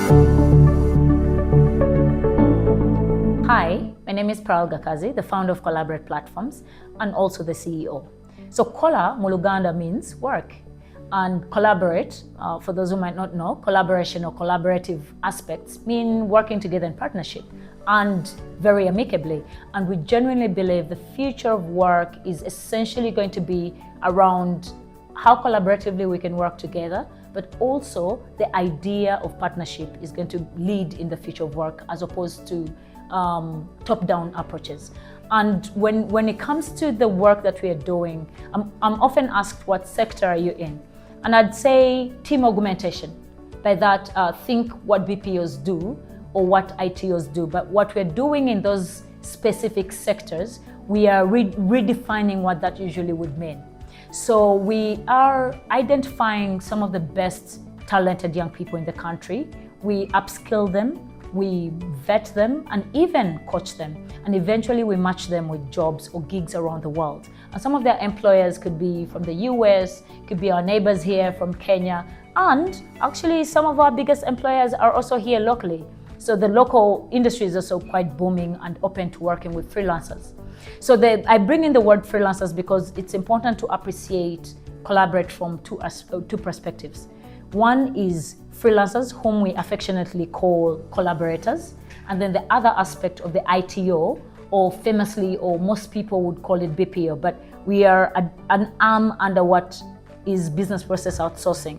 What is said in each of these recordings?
Hi, my name is Pearl Gakazi, the founder of Kolaborate Platforms and also the CEO. So Kola, Muluganda means work, and collaborate, for those who might not know, collaboration or collaborative aspects mean working together in partnership and very amicably. And we genuinely believe the future of work is essentially going to be around how collaboratively we can work together, but also the idea of partnership is going to lead in the future of work as opposed to top-down approaches. And when it comes to the work that we are doing, I'm often asked, what sector are you in? And I'd say team augmentation. By that, think what BPOs do or what ITOs do, but what we're doing in those specific sectors, we are redefining what that usually would mean. So we are identifying some of the best talented young people in the country. We upskill them, we vet them, and even coach them. And eventually we match them with jobs or gigs around the world. And some of their employers could be from the US, could be our neighbors here from Kenya, and actually some of our biggest employers are also here locally. So the local industry is also quite booming and open to working with freelancers. So I bring in the word freelancers because it's important to appreciate Kolaborate from two perspectives. One is freelancers, whom we affectionately call collaborators, and then the other aspect of the ITO, or famously, or most people would call it BPO, but we are an arm under what is business process outsourcing.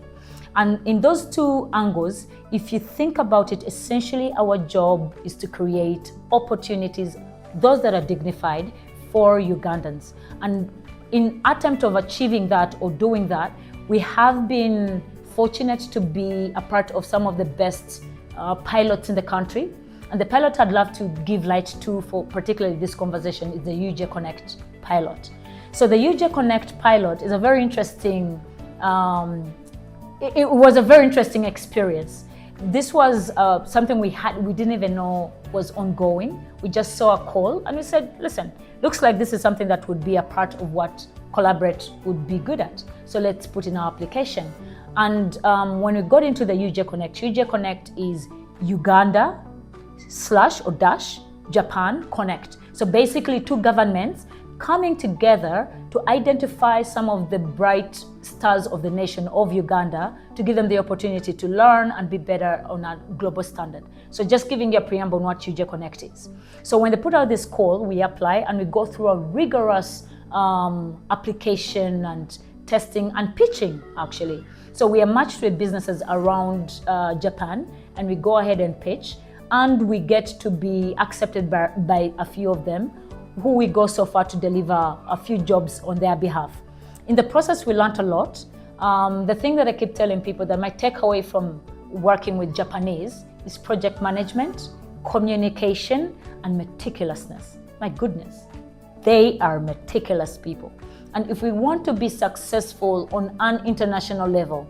And in those two angles, if you think about it, essentially our job is to create opportunities, those that are dignified, for Ugandans. And in attempt of achieving that or doing that, we have been fortunate to be a part of some of the best pilots in the country. And the pilot I'd love to give light to for particularly this conversation is the UJ Connect pilot. So the UJ Connect pilot is a very interesting, it was a very interesting experience. This was something we didn't even know was ongoing. We just saw a call and we said, listen, looks like this is something that would be a part of what Kolaborate would be good at. So let's put in our application. And when we got into the UJ Connect is Uganda / Japan Connect. So basically two governments coming together to identify some of the bright stars of the nation of Uganda to give them the opportunity to learn and be better on a global standard. So just giving you a preamble on what UJ Connect is. So when they put out this call, we apply and we go through a rigorous application and testing and pitching, actually. So we are matched with businesses around Japan, and we go ahead and pitch, and we get to be accepted by a few of them, who we go so far to deliver a few jobs on their behalf. In the process, we learned a lot. The thing that I keep telling people that my takeaway from working with Japanese is project management, communication, and meticulousness. My goodness, they are meticulous people. And if we want to be successful on an international level,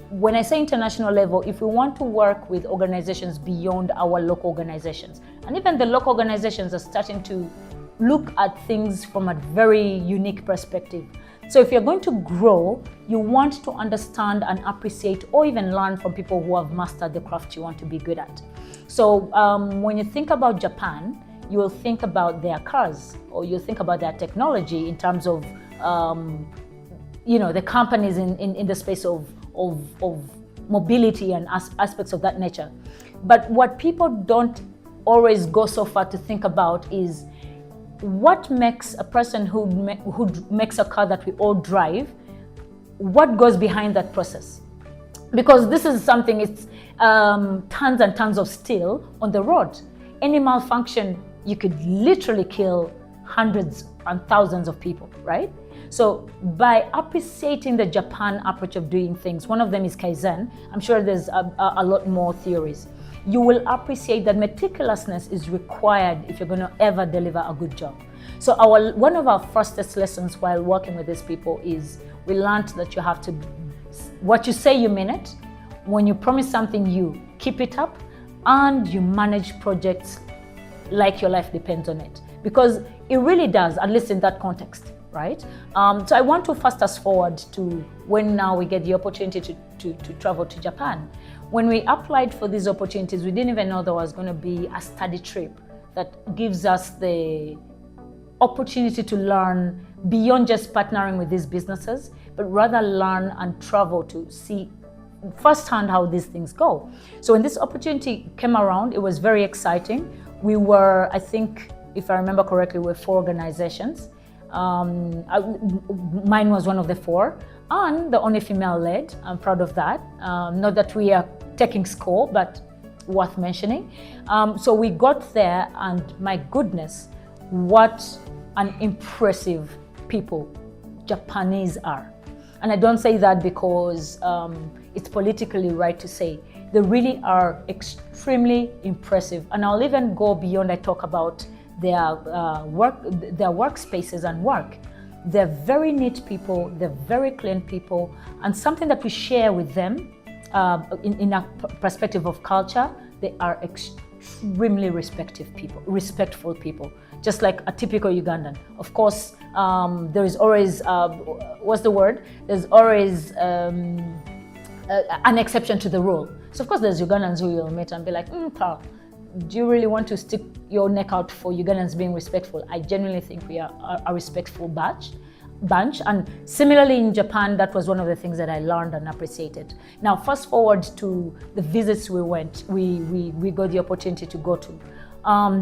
when I say international level, if we want to work with organizations beyond our local organizations, and even the local organizations are starting to look at things from a very unique perspective. So if you're going to grow, you want to understand and appreciate or even learn from people who have mastered the craft you want to be good at. So when you think about Japan, you will think about their cars, or you'll think about their technology in terms of the companies in the space of mobility and aspects of that nature. But what people don't always go so far to think about is what makes a person who makes a car that we all drive, what goes behind that process? Because this is something, it's tons and tons of steel on the road. Any malfunction, you could literally kill hundreds and thousands of people, right? So by appreciating the Japan approach of doing things, one of them is Kaizen, I'm sure there's a lot more theories. You will appreciate that meticulousness is required if you're going to ever deliver a good job. So one of our fastest lessons while working with these people is we learned that you have to, what you say, you mean it. When you promise something, you keep it up, and you manage projects like your life depends on it. Because it really does, at least in that context, right? So I want to fast us forward to when now we get the opportunity to travel to Japan. When we applied for these opportunities, we didn't even know there was going to be a study trip that gives us the opportunity to learn beyond just partnering with these businesses, but rather learn and travel to see firsthand how these things go. So when this opportunity came around, it was very exciting. We were, I think, if I remember correctly, we were 4 organizations. Mine was one of the 4, and the only female led. I'm proud of that. Not that we are taking score, but worth mentioning. So we got there, and my goodness, what an impressive people Japanese are. And I don't say that because it's politically right to say. They really are extremely impressive. And I'll even go beyond. I talk about their workspaces and work. They're very neat people, they're very clean people, and something that we share with them in a perspective of culture, they are extremely respectful people, just like a typical Ugandan. Of course, there is always, what's the word? There's always an exception to the rule. So of course there's Ugandans who you'll meet and be like, pal, do you really want to stick your neck out for Ugandans being respectful? I genuinely think we are a respectful bunch. And similarly in Japan, that was one of the things that I learned and appreciated. Now, fast forward to the visits we went, we got the opportunity to go to.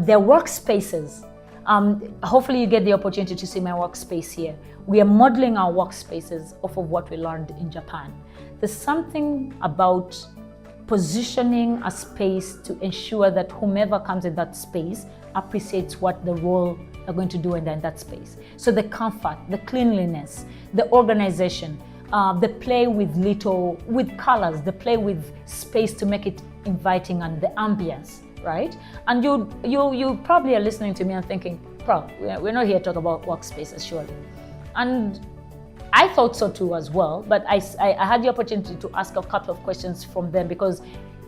Their workspaces. Hopefully you get the opportunity to see my workspace here. We are modeling our workspaces off of what we learned in Japan. There's something about positioning a space to ensure that whomever comes in that space appreciates what the role they're going to do in that space. So the comfort, the cleanliness, the organization, the play with colors, the play with space to make it inviting, and the ambience, right? And you probably are listening to me and thinking, we're not here to talk about workspaces, surely. And I thought so too as well, but I had the opportunity to ask a couple of questions from them, because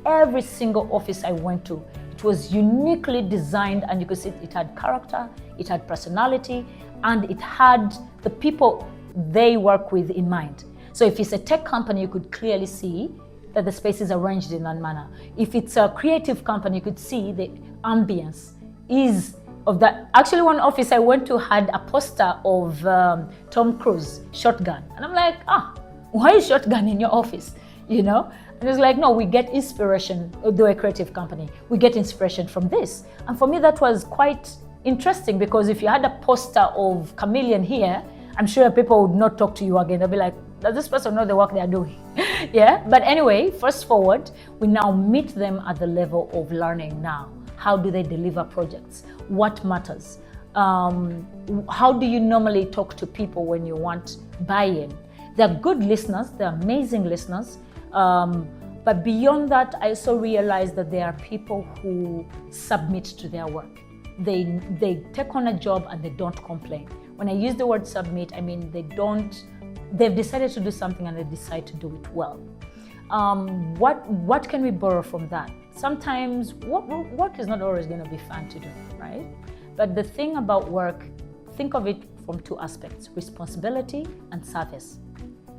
every single office I went to, it was uniquely designed, and you could see it had character, it had personality, and it had the people they work with in mind. So if it's a tech company, you could clearly see that the space is arranged in that manner. If it's a creative company, you could see the ambience is of that. Actually, one office I went to had a poster of Tom Cruise, Shotgun. And I'm like, why is Shotgun in your office? You know? And it's like, no, we get inspiration, though a creative company, we get inspiration from this. And for me, that was quite interesting, because if you had a poster of Chameleon here, I'm sure people would not talk to you again. They'll be like, does this person know the work they're doing? Yeah. But anyway, fast forward, we now meet them at the level of learning now. How do they deliver projects? What matters? How do you normally talk to people when you want buy-in? They're good listeners, they're amazing listeners. But beyond that, I also realized that there are people who submit to their work. They take on a job and they don't complain. When I use the word submit, I mean they've decided to do something and they decide to do it well. What can we borrow from that? Sometimes work is not always going to be fun to do, right? But the thing about work, think of it from 2 aspects: responsibility and service.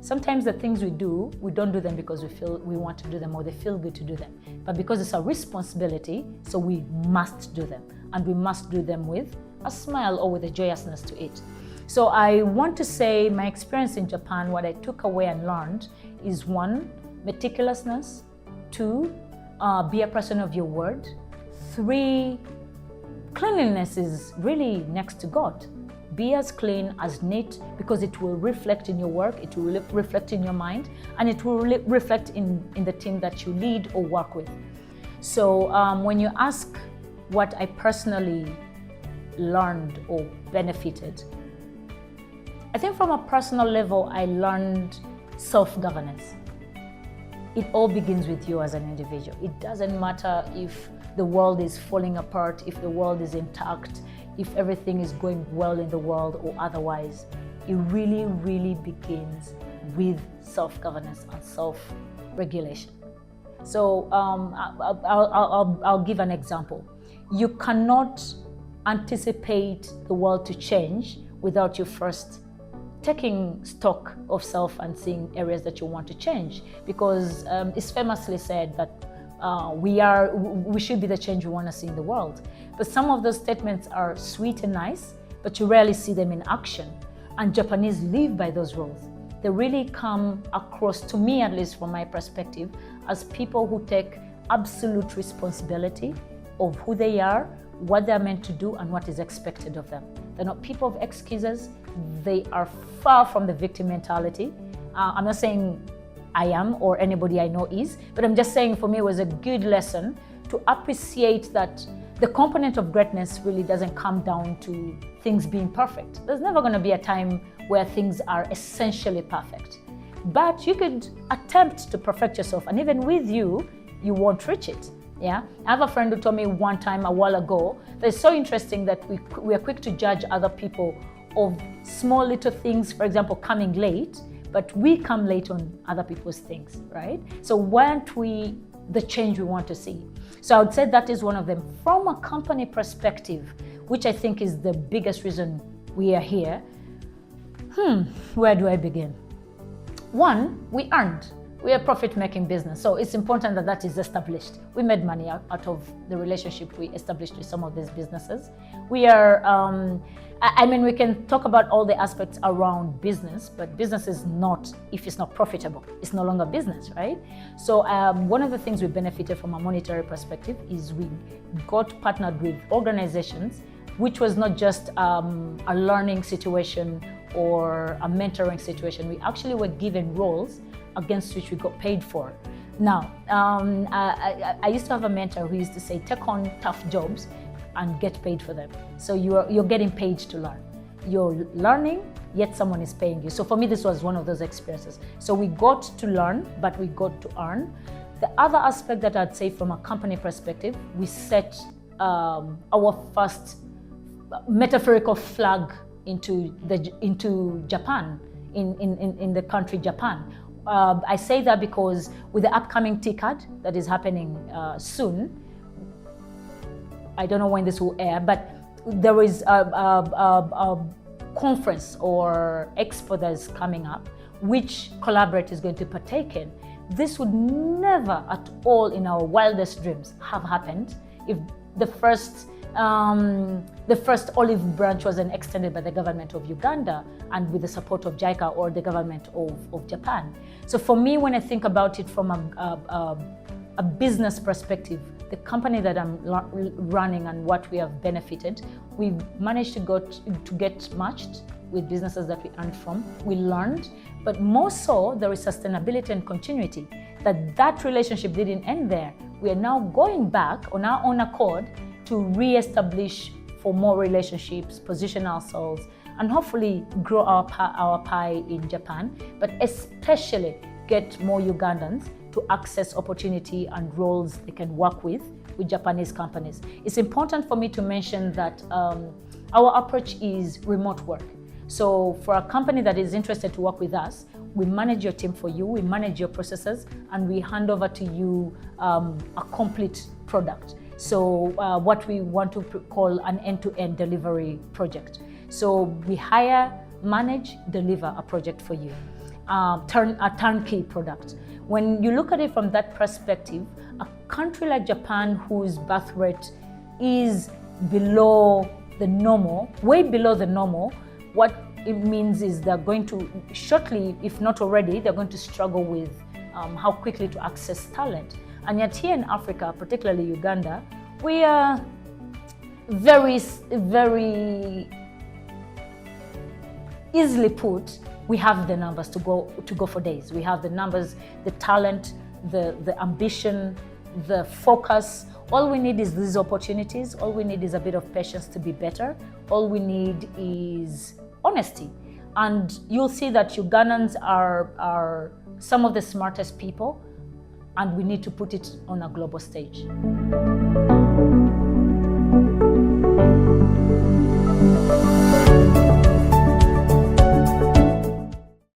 Sometimes the things we do, we don't do them because we feel we want to do them or they feel good to do them, but because it's a responsibility, so we must do them, and we must do them with a smile or with a joyousness to it. So I want to say my experience in Japan, what I took away and learned is 1, meticulousness, 2, be a person of your word, 3, cleanliness is really next to God. Be as clean, as neat, because it will reflect in your work, it will reflect in your mind, and it will reflect in the team that you lead or work with. So when you ask what I personally learned or benefited, I think from a personal level, I learned self-governance. It all begins with you as an individual. It doesn't matter if the world is falling apart, if the world is intact, if everything is going well in the world or otherwise. It really, really begins with self-governance and self-regulation. So I'll give an example. You cannot anticipate the world to change without you first taking stock of self and seeing areas that you want to change, because it's famously said that we should be the change we want to see in the world. But some of those statements are sweet and nice, but you rarely see them in action. And Japanese live by those rules. They really come across, to me at least from my perspective, as people who take absolute responsibility of who they are, what they're meant to do, and what is expected of them. They're not people of excuses. They are far from the victim mentality. I'm not saying I am or anybody I know is, but I'm just saying for me it was a good lesson to appreciate that the component of greatness really doesn't come down to things being perfect. There's never going to be a time where things are essentially perfect. But you could attempt to perfect yourself, and even with you won't reach it. Yeah, I have a friend who told me one time a while ago that it's so interesting that we are quick to judge other people of small little things, for example, coming late, but we come late on other people's things, right? So weren't we the change we want to see? So I would say that is one of them. From a company perspective, which I think is the biggest reason we are here, where do I begin? One, we earned. We are a profit-making business, so it's important that that is established. We made money out of the relationship we established with some of these businesses. We are, we can talk about all the aspects around business, but business is not, if it's not profitable, it's no longer business, right? So one of the things we benefited from a monetary perspective is we got partnered with organizations, which was not just a learning situation or a mentoring situation. We actually were given roles against which we got paid for. Now, I used to have a mentor who used to say, take on tough jobs and get paid for them. So you're getting paid to learn. You're learning, yet someone is paying you. So for me, this was one of those experiences. So we got to learn, but we got to earn. The other aspect that I'd say from a company perspective, we set our first metaphorical flag into Japan, in the country Japan. I say that because with the upcoming TCAD that is happening soon, I don't know when this will air, but there is a conference or expo that is coming up, which Kolaborate is going to partake in. This would never at all in our wildest dreams have happened if the first olive branch wasn't extended by the government of Uganda and with the support of JICA or the government of Japan. So for me, when I think about it from a business perspective, the company that I'm running and what we have benefited, we've managed to get matched with businesses that we earned from. We learned, but more so, there is sustainability and continuity, that relationship didn't end there. We are now going back on our own accord to re-establish for more relationships, position ourselves, and hopefully grow our pie in Japan, but especially get more Ugandans to access opportunity and roles they can work with Japanese companies. It's important for me to mention that our approach is remote work. So for a company that is interested to work with us, we manage your team for you, we manage your processes, and we hand over to you a complete product. So what we want to call an end-to-end delivery project. So we hire, manage, deliver a project for you, a turnkey product. When you look at it from that perspective, a country like Japan, whose birth rate is below the normal, way below the normal, what it means is they're going to shortly, if not already, they're going to struggle with how quickly to access talent. And yet here in Africa, particularly Uganda, we are very, very easily put. We have the numbers to go for days. We have the numbers, the talent, the ambition, the focus. All we need is these opportunities. All we need is a bit of patience to be better. All we need is honesty. And you'll see that Ugandans are some of the smartest people, and we need to put it on a global stage.